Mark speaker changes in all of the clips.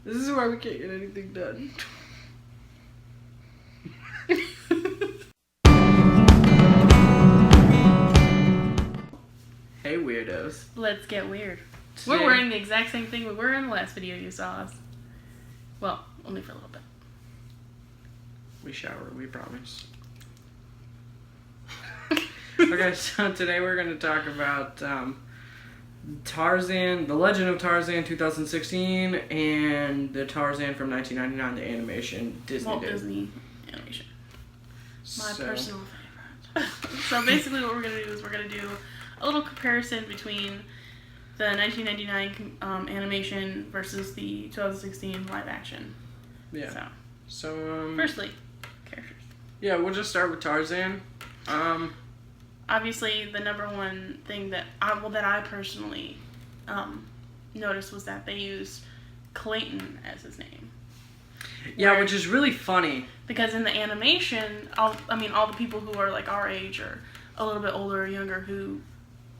Speaker 1: This is why we can't get anything done. Hey, weirdos.
Speaker 2: Let's get weird.
Speaker 1: Today,
Speaker 2: We're wearing the exact same thing we were in the last video you saw us. Well, only for a little bit.
Speaker 1: We shower, we promise. Okay, so today we're going to talk about Tarzan, The Legend of Tarzan 2016, and the Tarzan from 1999, the animation Disney
Speaker 2: Walt
Speaker 1: did.
Speaker 2: Disney animation. My
Speaker 1: So,
Speaker 2: personal favorite. So basically what we're going to do is we're going to do a little comparison between the 1999 animation versus the 2016 live action.
Speaker 1: Yeah. So,
Speaker 2: firstly, characters.
Speaker 1: Yeah, we'll just start with Tarzan.
Speaker 2: Obviously, the number one thing that I personally noticed was that they used Clayton as his name.
Speaker 1: Yeah, which is really funny.
Speaker 2: Because in the animation, all the people who are like our age or a little bit older or younger who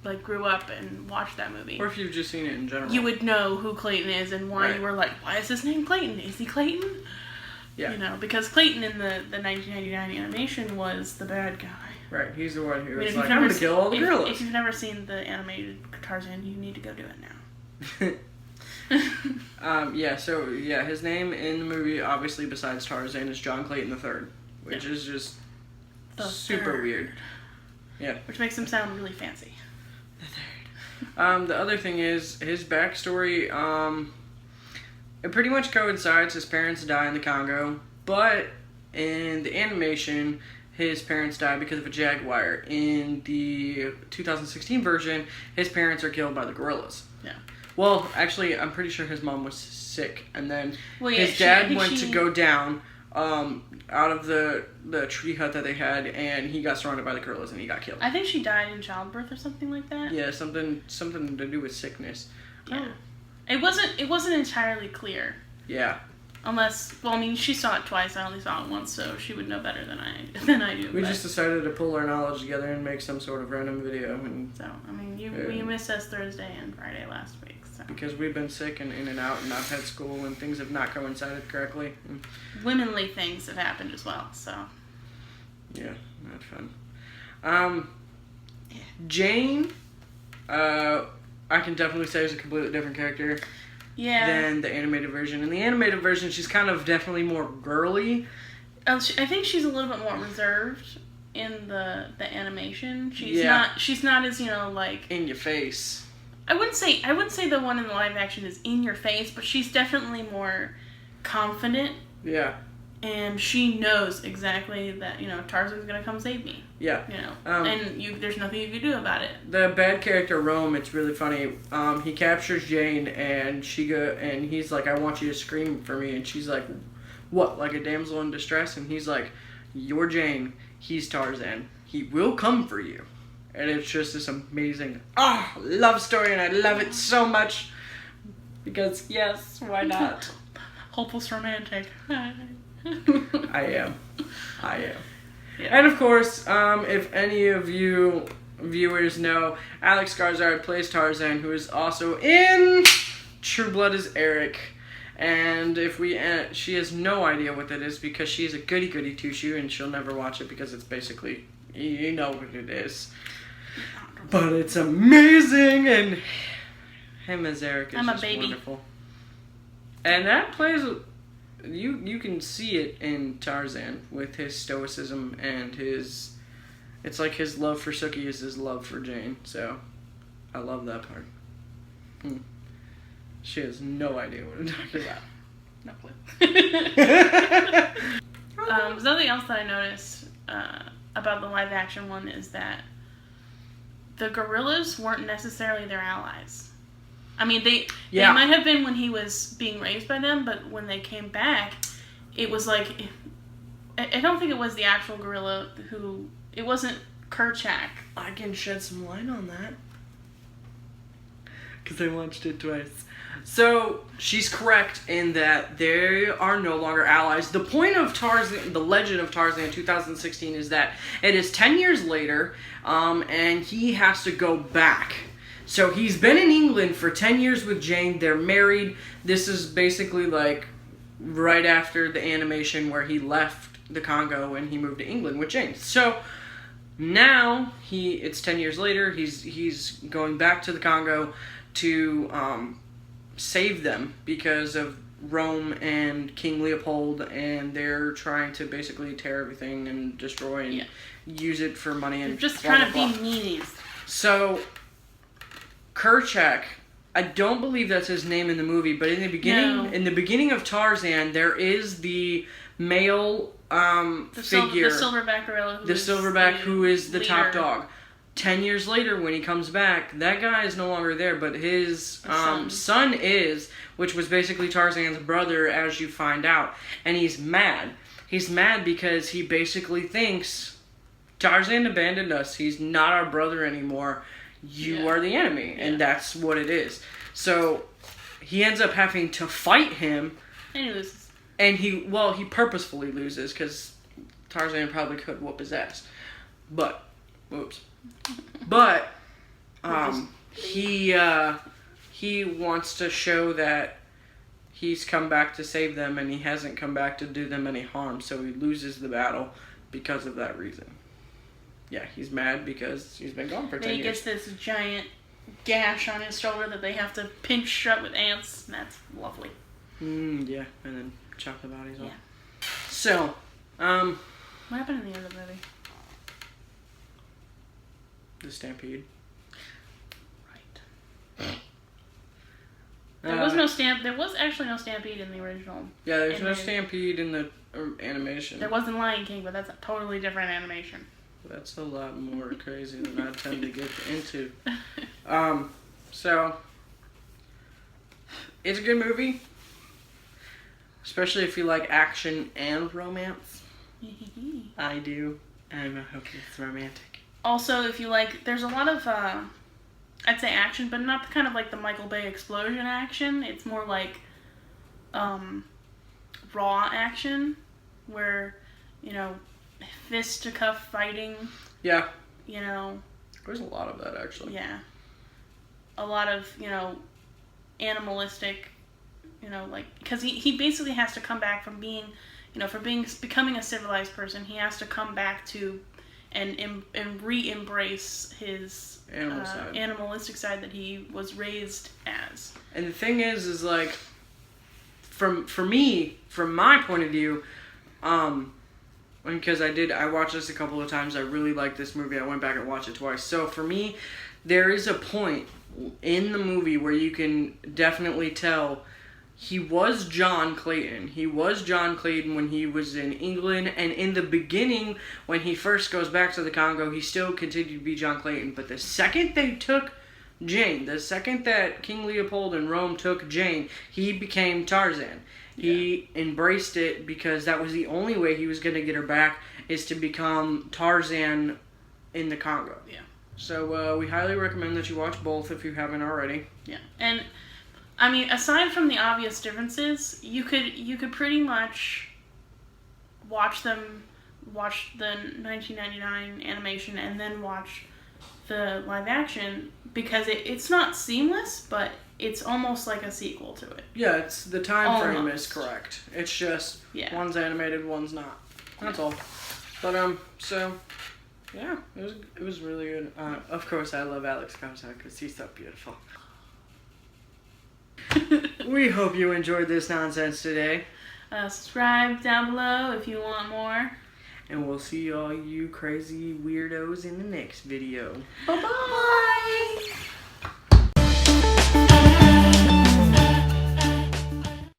Speaker 2: like grew up and watched that movie,
Speaker 1: Or if you've just seen it in general,
Speaker 2: you would know who Clayton is and why
Speaker 1: Right.
Speaker 2: you were like, why is his name Clayton? Is he Clayton?
Speaker 1: Yeah.
Speaker 2: You know, because Clayton in the 1999 animation was the bad guy.
Speaker 1: Right, he's the one who was
Speaker 2: if
Speaker 1: like,
Speaker 2: you've
Speaker 1: I'm
Speaker 2: never
Speaker 1: gonna kill all the gorillas.
Speaker 2: If you've never seen the animated Tarzan, you need to go do it now.
Speaker 1: His name in the movie, obviously besides Tarzan, is John Clayton III, which is just
Speaker 2: The
Speaker 1: super
Speaker 2: third.
Speaker 1: weird. Yeah.
Speaker 2: Which makes him sound really fancy.
Speaker 1: The third. The other thing is, his backstory, it pretty much coincides. His parents die in the Congo, but in the animation, his parents die because of a jaguar. In the 2016 version, his parents are killed by the gorillas.
Speaker 2: Yeah.
Speaker 1: Well, actually, I'm pretty sure his mom was sick, and then
Speaker 2: Well,
Speaker 1: his dad went to go down out of the tree hut that they had, and he got surrounded by the gorillas, and he got killed.
Speaker 2: I think she died in childbirth or something like that.
Speaker 1: Yeah, something to do with sickness.
Speaker 2: Yeah. It wasn't entirely clear.
Speaker 1: Yeah.
Speaker 2: Unless, she saw it twice. I only saw it once, so she would know better than I do.
Speaker 1: We just decided to pull our knowledge together and make some sort of random video, and
Speaker 2: So we missed us Thursday and Friday last week. So
Speaker 1: because we've been sick and in and out, and I've had school, and things have not coincided correctly.
Speaker 2: womenly things have happened as well. So
Speaker 1: Yeah, not fun. Jane, I can definitely say is a completely different character.
Speaker 2: yeah.
Speaker 1: Than the animated version. In the animated version, she's kind of definitely more girly.
Speaker 2: I think she's a little bit more reserved in the animation. She's
Speaker 1: Yeah.
Speaker 2: not as like.
Speaker 1: In your face.
Speaker 2: I wouldn't say the one in the live action is in your face, but she's definitely more confident.
Speaker 1: Yeah.
Speaker 2: And she knows exactly that Tarzan's gonna come save me.
Speaker 1: Yeah.
Speaker 2: And there's nothing you can do about it.
Speaker 1: The bad character Rome, it's really funny. He captures Jane, and he's like, "I want you to scream for me," and she's like, "What? Like a damsel in distress?" And he's like, "You're Jane. He's Tarzan. He will come for you." And it's just this amazing love story, and I love it so much because yes, why not?
Speaker 2: Hopeless romantic.
Speaker 1: I am.
Speaker 2: Yeah.
Speaker 1: And of course, if any of you viewers know, Alex Skarsgård plays Tarzan, who is also in True Blood as Eric. And she has no idea what that is because she's a goody two-shoe and she'll never watch it because it's basically, you know what it is. But it's amazing, and him as Eric is just wonderful. And that plays... You can see it in Tarzan with his stoicism and it's like his love for Sookie is his love for Jane. So I love that part. She has no idea what I'm talking about.
Speaker 2: No clue. Something else that I noticed about the live action one is that the gorillas weren't necessarily their allies. They might have been when he was being raised by them, but when they came back, it was like... I don't think it was the actual gorilla who... It wasn't Kerchak.
Speaker 1: I can shed some light on that. Because I watched it twice. So, she's correct in that they are no longer allies. The point of Tarzan, The Legend of Tarzan 2016 is that it is 10 years later, and he has to go back So he's been in England for 10 years with Jane. They're married. This is basically like right after the animation where he left the Congo and he moved to England with Jane. So now it's 10 years later. He's going back to the Congo to save them because of Rome and King Leopold, and they're trying to basically tear everything and destroy and use it for money. And
Speaker 2: they're just trying to be meanies.
Speaker 1: So Kerchak, I don't believe that's his name in the movie, but in the beginning of Tarzan, there is the male figure,
Speaker 2: the silverback gorilla,
Speaker 1: who is the
Speaker 2: leader.
Speaker 1: top dog. 10 years later, when he comes back, that guy is no longer there, but his son is, which was basically Tarzan's brother, as you find out. And he's mad. He's mad because he basically thinks Tarzan abandoned us. He's not our brother anymore. You are the enemy. And that's what it is. So he ends up having to fight him.
Speaker 2: And he loses.
Speaker 1: And he purposefully loses because Tarzan probably could whoop his ass. But, whoops. But he wants to show that he's come back to save them, and he hasn't come back to do them any harm, so he loses the battle because of that reason. Yeah, he's mad because he's been gone for 10 years.
Speaker 2: He gets this giant gash on his shoulder that they have to pinch shut with ants, and that's lovely.
Speaker 1: Yeah, and then chop the bodies off.
Speaker 2: Yeah.
Speaker 1: So,
Speaker 2: what happened in the other movie?
Speaker 1: The stampede.
Speaker 2: Right. There was actually no stampede in the original.
Speaker 1: Yeah, there's no stampede in the animation.
Speaker 2: There wasn't Lion King, but that's a totally different animation.
Speaker 1: That's a lot more crazy than I tend to get into. So it's a good movie, especially if you like action and romance. I do. I'm a hopeless romantic.
Speaker 2: Also, if you like, there's a lot of, I'd say action, but not the kind of like the Michael Bay explosion action. It's more like raw action, where, fisticuff fighting.
Speaker 1: Yeah.
Speaker 2: There's
Speaker 1: a lot of that, actually.
Speaker 2: Yeah. A lot of, animalistic, because he basically has to come back from being, becoming a civilized person. He has to come back to and re-embrace his animalistic side that he was raised as. And the thing
Speaker 1: is like, from my point of view, because I watched this a couple of times. I really liked this movie. I went back and watched it twice. So for me, there is a point in the movie where you can definitely tell he was John Clayton. He was John Clayton when he was in England, and in the beginning, when he first goes back to the Congo, he still continued to be John Clayton. But the second they took Jane, the second that King Leopold and Rome took Jane, he became Tarzan. Yeah. He embraced it because that was the only way he was going to get her back, is to become Tarzan in the Congo.
Speaker 2: Yeah.
Speaker 1: So we highly recommend that you watch both if you haven't already.
Speaker 2: Yeah. And I mean, aside from the obvious differences, you could pretty much watch the 1999 animation and then watch the live action, because it's not seamless, but it's almost like a sequel to it.
Speaker 1: Yeah, it's the time frame is correct. It's just one's animated, one's not. That's all. But so yeah, it was really good. Of course, I love Alex Skarsgård because he's so beautiful. We hope you enjoyed this nonsense today.
Speaker 2: Subscribe down below if you want more.
Speaker 1: And we'll see all you crazy weirdos in the next video.
Speaker 2: Bye-bye!